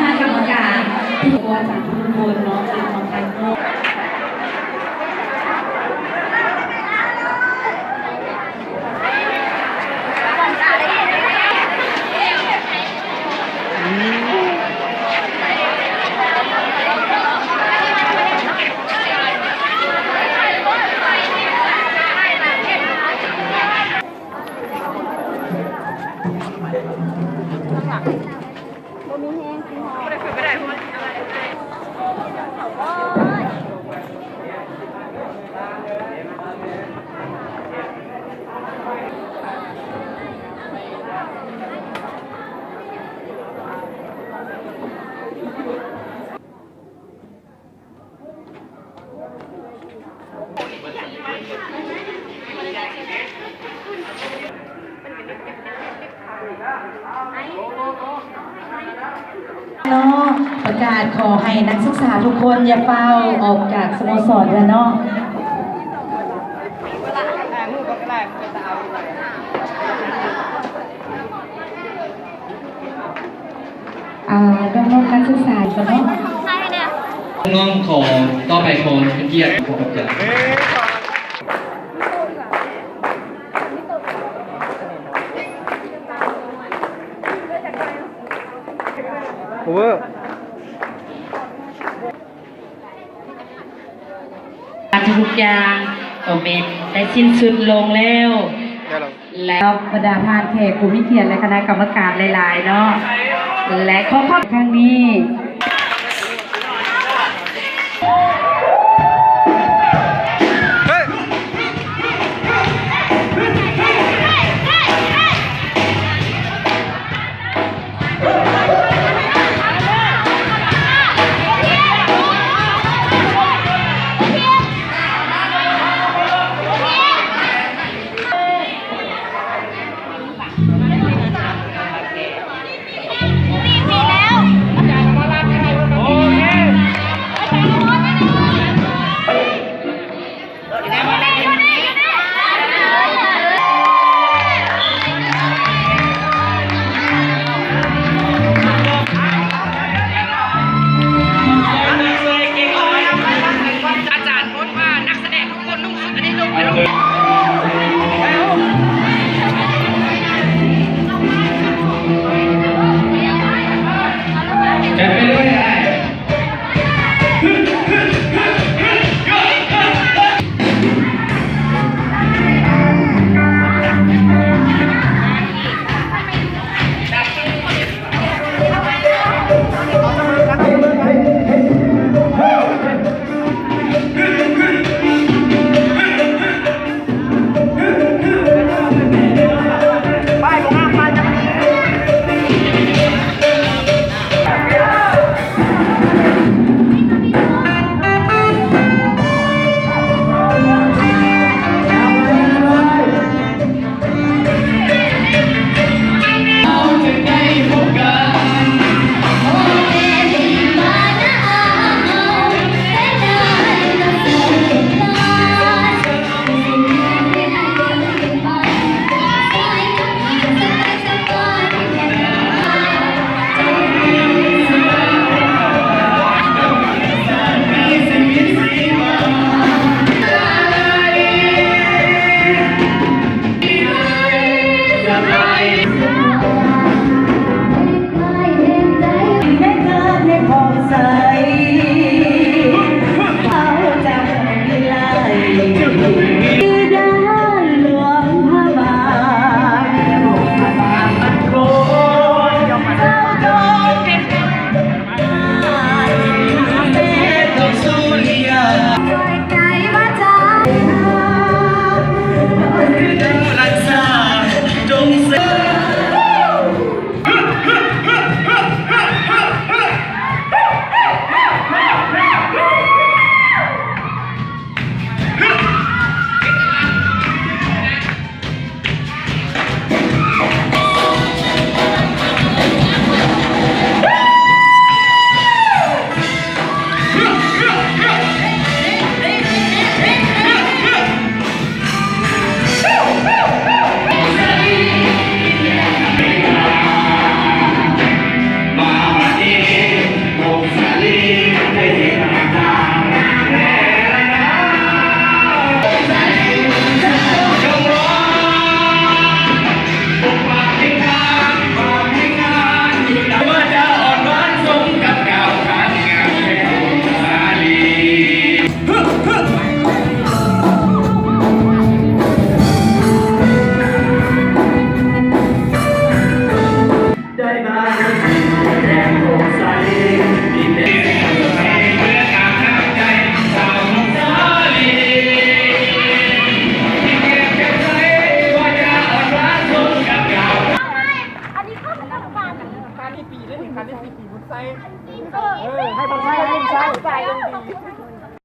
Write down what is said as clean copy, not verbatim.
ณะกรรมการที่ตัวจากทุกคนเนาะเป็นของไทยโลกเนาะประกาศขอให้นักศึกษาทุกคนอย่าเฝ้าออกจากสโมสรแล้วเนาะน้องๆนักศึกษากันเนาะน้องขอต่อไปขอเป็นเกียรติขอบคุณโอเวอร์ทุกอย่างก็เป็นได้สิ้นสุดลงแล้วบรรดาท่านแขกผู้มีเกียรติและคณะกรรมการหลายๆเนาะและขอขอบคุณครั้งนี้ คันนี้ขี่บุญไซให้บุญไซให้บุญไซลงดี